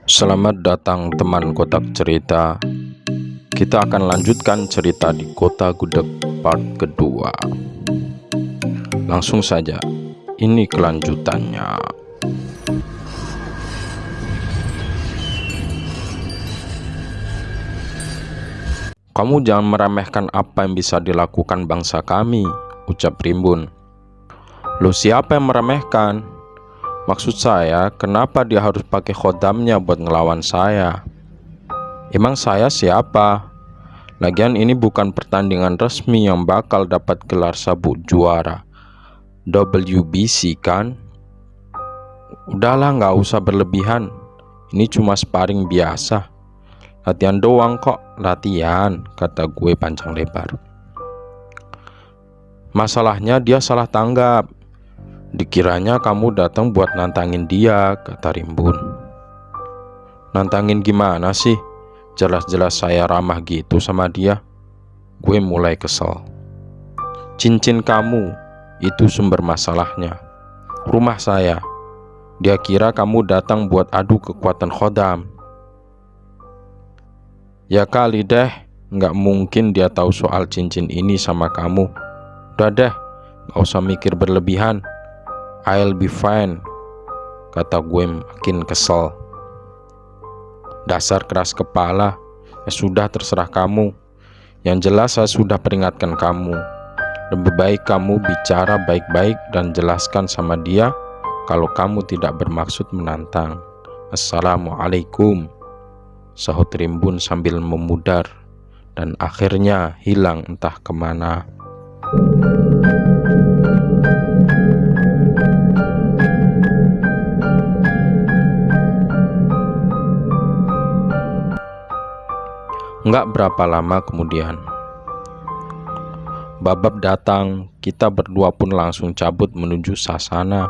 Selamat datang teman kotak cerita. Kita akan lanjutkan cerita di Kota Gudeg part kedua. Langsung saja, ini kelanjutannya. Kamu jangan meremehkan apa yang bisa dilakukan bangsa kami, ucap Rimbun. Loh, siapa yang meremehkan? Maksud saya, kenapa dia harus pakai khodamnya buat ngelawan saya? Emang saya siapa? Lagian ini bukan pertandingan resmi yang bakal dapat gelar sabuk juara WBC kan? Udahlah, nggak usah berlebihan. Ini cuma sparring biasa. Latihan doang kok, latihan, kata gue panjang lebar. Masalahnya dia salah tanggap. Dikiranya kamu datang buat nantangin dia, kata Rimbun. Nantangin gimana sih? Jelas-jelas saya ramah gitu sama dia. Gue mulai kesel. Cincin kamu, itu sumber masalahnya. Rumah saya. Dia kira kamu datang buat adu kekuatan khodam. Ya kali deh, nggak mungkin dia tahu soal cincin ini sama kamu. Udah deh, nggak usah mikir berlebihan. I'll be fine, kata gue makin kesel. Dasar keras kepala. Ya sudah, terserah kamu. Yang jelas saya sudah peringatkan kamu. Lebih baik kamu bicara baik-baik dan jelaskan sama dia kalau kamu tidak bermaksud menantang. Assalamualaikum, sahut Rimbun sambil memudar dan akhirnya hilang entah kemana. Nggak berapa lama kemudian, Babab datang. Kita berdua pun langsung cabut menuju Sasana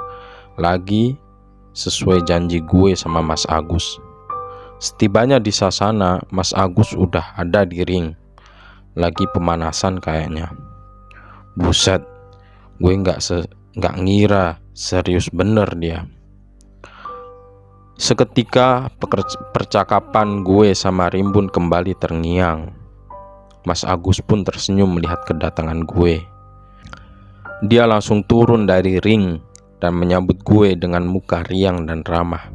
lagi sesuai janji gue sama Mas Agus. Setibanya di Sasana, Mas Agus udah ada di ring, lagi pemanasan kayaknya. Buset, gue nggak ngira serius bener dia. Seketika percakapan gue sama Rimbun kembali terngiang. Mas Agus pun tersenyum melihat kedatangan gue. Dia langsung turun dari ring dan menyambut gue dengan muka riang dan ramah.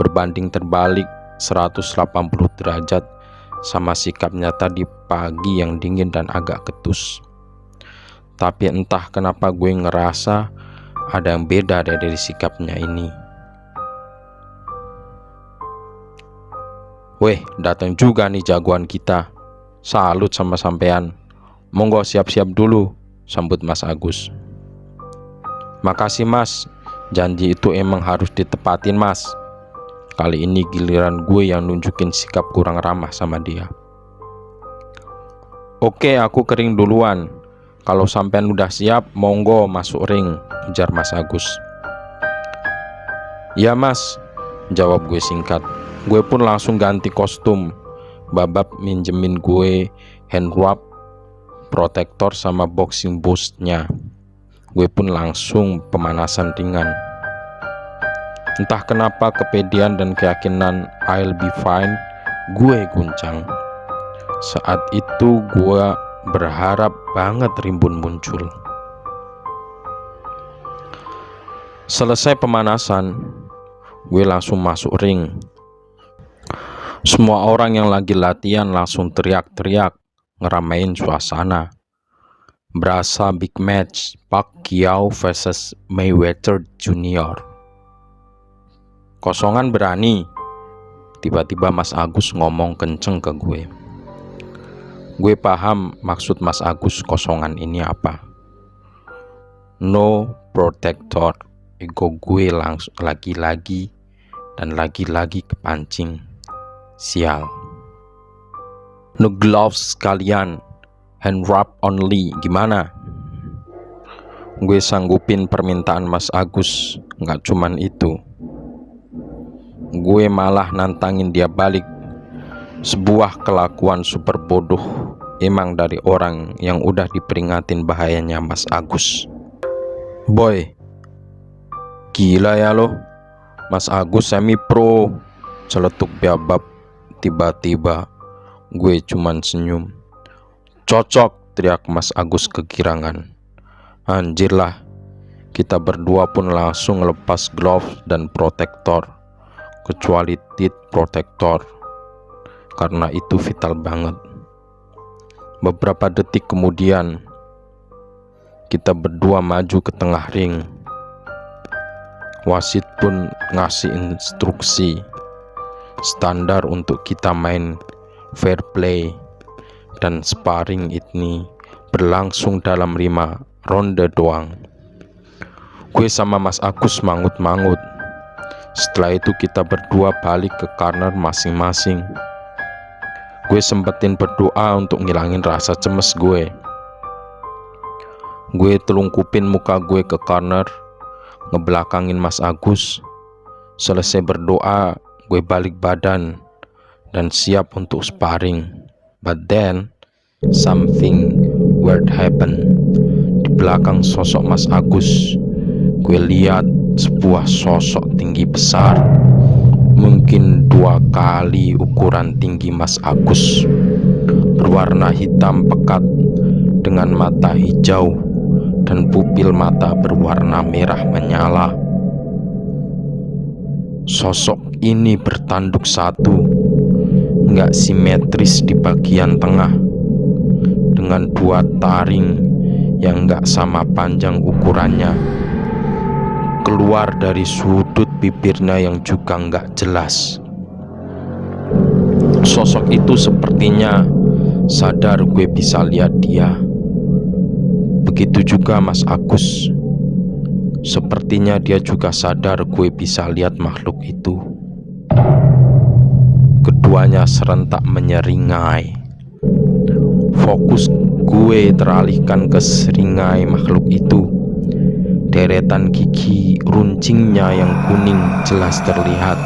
Berbanding terbalik 180 derajat sama sikapnya tadi pagi yang dingin dan agak ketus. Tapi entah kenapa gue ngerasa ada yang beda dari sikapnya ini. Weh, datang juga nih jagoan kita. Salut sama sampean. Monggo siap-siap dulu, sambut Mas Agus. Makasih Mas, janji itu emang harus ditepatin Mas. Kali ini giliran gue yang nunjukin sikap kurang ramah sama dia. Oke, aku kering duluan. Kalau sampean udah siap, monggo masuk ring, ujar Mas Agus. Ya Mas, jawab gue singkat. Gue pun langsung ganti kostum. Babab minjemin gue hand wrap, protektor sama boxing boostnya. Gue pun langsung pemanasan ringan. Entah kenapa kepedean dan keyakinan I'll be fine gue guncang. Saat itu gue berharap banget Rimbun muncul. Selesai pemanasan, gue langsung masuk ring. Semua orang yang lagi latihan langsung teriak-teriak, ngeramein suasana. Berasa big match Pacquiao versus Mayweather Junior. Kosongan berani. Tiba-tiba Mas Agus ngomong kenceng ke gue. Gue paham maksud Mas Agus kosongan ini apa. No protector. Ego gue langsung lagi-lagi dan lagi-lagi kepancing. Sial. No gloves sekalian, hand wrap only, gimana? Gue sanggupin permintaan Mas Agus. Nggak cuman itu, gue malah nantangin dia balik. Sebuah kelakuan super bodoh emang dari orang yang udah diperingatin bahayanya Mas Agus. Boy, gila ya lo, Mas Agus semi pro. Celetuk biabab. Tiba-tiba gue cuman senyum. Cocok, teriak Mas Agus kegirangan. Anjir lah. Kita berdua pun langsung lepas glove dan protektor, kecuali tit protektor, karena itu vital banget. Beberapa detik kemudian, kita berdua maju ke tengah ring. Wasit pun ngasih instruksi standar untuk kita main fair play, dan sparring ini berlangsung dalam 5 ronde doang. Gue sama Mas Agus mangut-mangut. Setelah itu kita berdua balik ke corner masing-masing. Gue sempetin berdoa untuk ngilangin rasa cemes gue. Gue telungkupin muka gue ke corner, ngebelakangin Mas Agus. Selesai berdoa, gue balik badan dan siap untuk sparring. But then something weird happened. Di belakang sosok Mas Agus, gue lihat sebuah sosok tinggi besar, mungkin 2 kali ukuran tinggi Mas Agus, berwarna hitam pekat dengan mata hijau dan pupil mata berwarna merah menyala. Sosok ini bertanduk satu, nggak simetris di bagian tengah, dengan 2 taring yang nggak sama panjang ukurannya, keluar dari sudut bibirnya yang juga nggak jelas. Sosok itu sepertinya sadar gue bisa lihat dia. Begitu juga Mas Agus. Sepertinya dia juga sadar gue bisa lihat makhluk itu. Keduanya serentak menyeringai. Fokus gue teralihkan ke seringai makhluk itu. Deretan gigi runcingnya yang kuning jelas terlihat.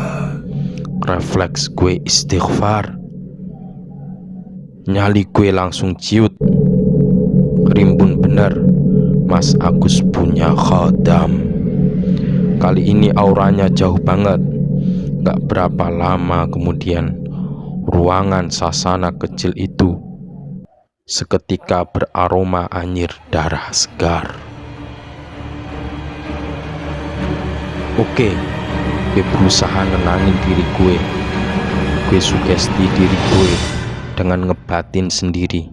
Refleks gue istighfar. Nyali gue langsung ciut. Rimbun bener, Mas Agus punya khodam. Kali ini auranya jauh banget. Gak berapa lama kemudian, ruangan sasana kecil itu seketika beraroma anyir darah segar. Oke, gue berusaha nenangin diri gue. Gue sugesti diri gue dengan ngebatin sendiri,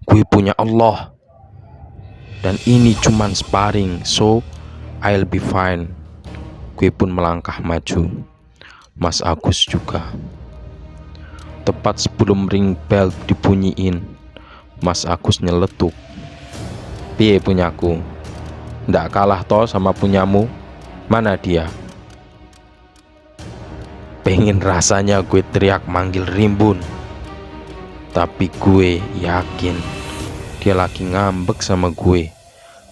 gue punya Allah, dan ini cuman sparring, so I'll be fine. Gue pun melangkah maju. Mas Agus juga. Tepat sebelum ring bell dibunyiin, Mas Agus nyeletuk. Piye punyaku? Ndak kalah toh sama punyamu? Mana dia? Pengen rasanya gue teriak manggil Rimbun, tapi gue yakin dia lagi ngambek sama gue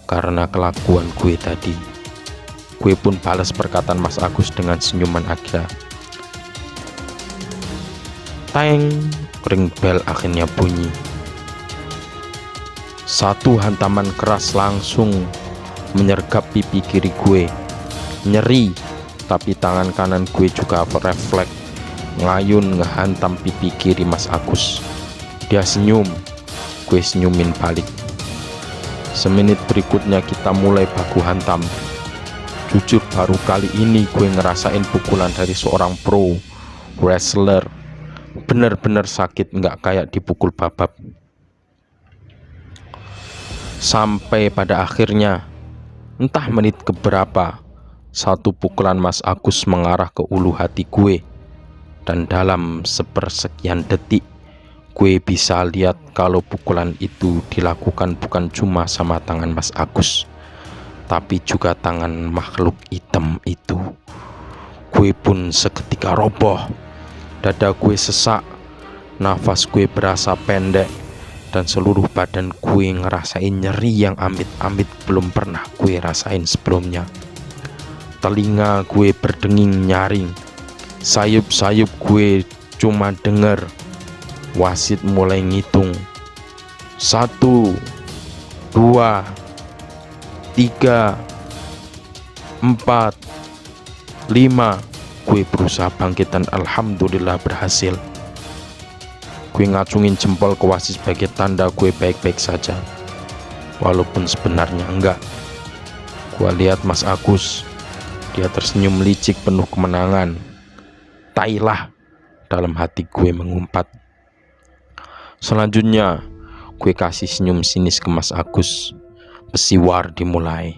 karena kelakuan gue tadi. Gue pun balas perkataan Mas Agus dengan senyuman akhir. Teng, ring bell akhirnya bunyi. Satu hantaman keras langsung menyergap pipi kiri gue. Nyeri, tapi tangan kanan gue juga refleks ngayun ngehantam pipi kiri Mas Agus. Dia senyum, gue senyumin balik. Semenit berikutnya kita mulai baku hantam. Jujur baru kali ini gue ngerasain pukulan dari seorang pro wrestler. Bener-bener sakit, nggak kayak dipukul babab. Sampai pada akhirnya, entah menit keberapa, satu pukulan Mas Agus mengarah ke ulu hati gue. Dan dalam sepersekian detik, gue bisa lihat kalau pukulan itu dilakukan bukan cuma sama tangan Mas Agus, tapi juga tangan makhluk hitam itu. Gue pun seketika roboh. Dada gue sesak, nafas gue berasa pendek, dan seluruh badan gue ngerasain nyeri yang amit-amit belum pernah gue rasain sebelumnya. Telinga gue berdenging nyaring. Sayup-sayup gue cuma denger wasit mulai ngitung. 1, 2, 3, 4, 5. Gue berusaha bangkit dan alhamdulillah berhasil. Gue ngacungin jempol ke wasit sebagai tanda gue baik-baik saja, walaupun sebenarnya enggak. Gue lihat Mas Agus, dia tersenyum licik penuh kemenangan. Tailah, dalam hati gue mengumpat. Selanjutnya gue kasih senyum sinis ke Mas Agus. Pesiwar dimulai.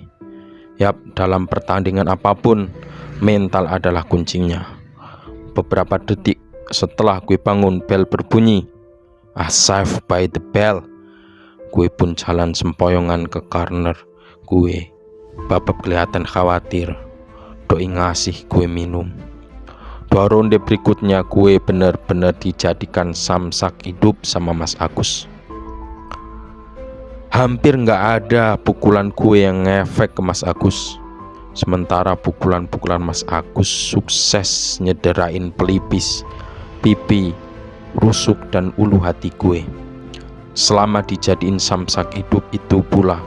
Yap, dalam pertandingan apapun, mental adalah kuncinya. Beberapa detik setelah gue bangun, bel berbunyi. Saved by the bell. Gue pun jalan sempoyongan ke corner gue. Bapak kelihatan khawatir. Doi ngasih gue minum. 2 ronde berikutnya gue bener-bener dijadikan samsak hidup sama Mas Agus. Hampir nggak ada pukulan gue yang ngefek ke Mas Agus. Sementara pukulan-pukulan Mas Agus sukses nyederain pelipis, pipi, rusuk, dan ulu hati gue. Selama dijadiin samsak hidup itu pula,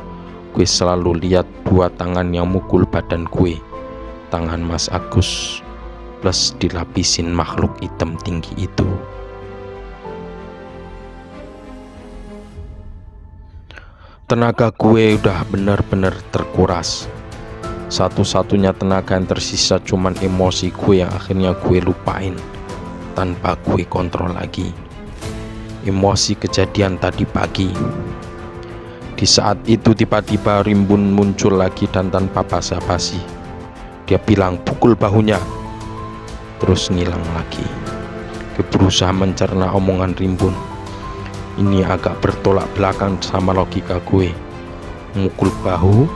gue selalu lihat 2 tangan yang mukul badan gue. Tangan Mas Agus plus dilapisin makhluk hitam tinggi itu. Tenaga gue udah bener-bener terkuras. Satu-satunya tenaga yang tersisa cuman emosi gue yang akhirnya gue lupain tanpa gue kontrol lagi. Emosi kejadian tadi pagi. Di saat itu tiba-tiba Rimbun muncul lagi dan tanpa basa-basi dia bilang pukul bahunya, terus ngilang lagi. Gue berusaha mencerna omongan Rimbun. Ini agak bertolak belakang sama logika gue. Mukul bahu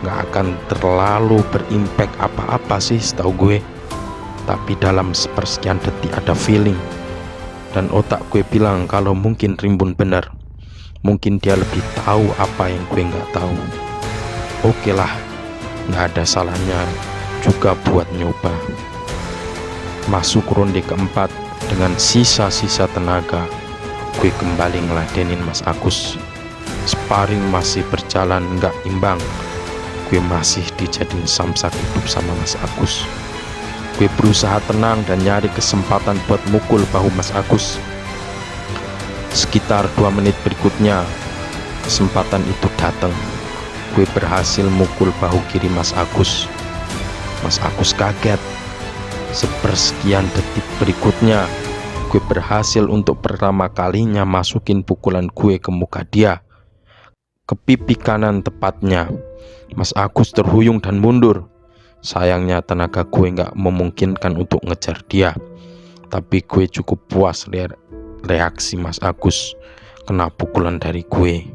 gak akan terlalu berimpact apa-apa sih setahu gue. Tapi dalam sepersekian detik ada feeling. Dan otak gue bilang kalau mungkin Rimbun benar. Mungkin dia lebih tahu apa yang gue gak tahu. Oke lah, gak ada salahnya juga buat nyoba. Masuk ronde keempat dengan sisa-sisa tenaga. Gue kembali ngeladenin Mas Agus. Sparring masih berjalan gak imbang. Gue masih dijadiin samsak hidup sama Mas Agus. Gue berusaha tenang dan nyari kesempatan buat mukul bahu Mas Agus. Sekitar 2 menit berikutnya kesempatan itu datang. Gue berhasil mukul bahu kiri Mas Agus. Mas Agus kaget. Sepersekian detik berikutnya gue berhasil untuk pertama kalinya masukin pukulan gue ke muka dia, ke pipi kanan tepatnya. Mas Agus terhuyung dan mundur. Sayangnya tenaga gue gak memungkinkan untuk ngejar dia. Tapi gue cukup puas lihat reaksi Mas Agus kena pukulan dari gue.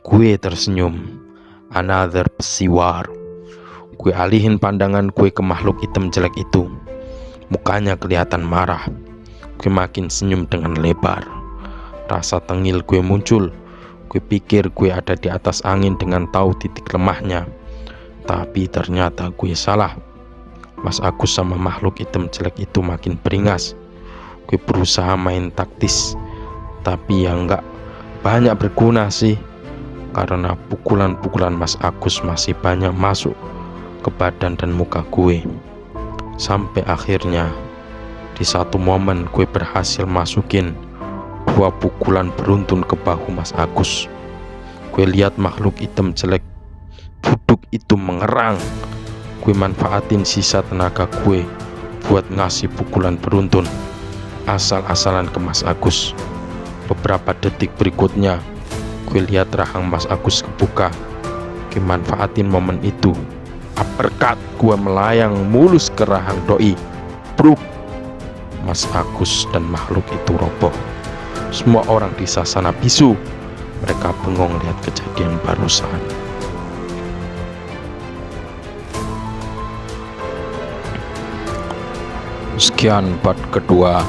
Gue tersenyum. Another pesiwar. Gue alihin pandangan gue ke makhluk hitam jelek itu. Mukanya kelihatan marah. Gue makin senyum dengan lebar. Rasa tengil gue muncul. Gue pikir gue ada di atas angin dengan tahu titik lemahnya. Tapi ternyata gue salah. Mas Agus sama makhluk hitam jelek itu makin beringas. Gue berusaha main taktis, tapi ya enggak banyak berguna sih. Karena pukulan-pukulan Mas Agus masih banyak masuk ke badan dan muka gue. Sampai akhirnya di satu momen gue berhasil masukin 2 pukulan beruntun ke bahu Mas Agus. Gue lihat makhluk hitam jelek buduk itu mengerang. Gue manfaatin sisa tenaga gue buat ngasih pukulan beruntun asal-asalan ke Mas Agus. Beberapa detik berikutnya gue lihat rahang Mas Agus kebuka. Gue manfaatin momen itu. Uppercut gue melayang mulus ke rahang doi. Bruk. Mas Agus dan makhluk itu roboh. Semua orang di sasana bisu. Mereka bengong lihat kejadian barusan. Sekian part kedua.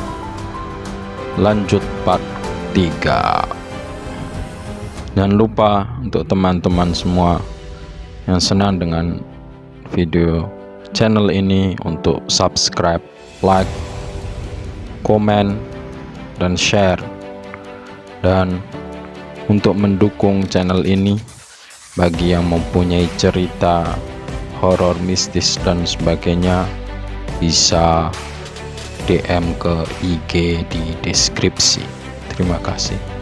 Lanjut part 3. Jangan lupa untuk teman-teman semua yang senang dengan video channel ini untuk subscribe, like, komen, dan share. Dan untuk mendukung channel ini, bagi yang mempunyai cerita horor mistis dan sebagainya, bisa DM ke IG di deskripsi. Terima kasih.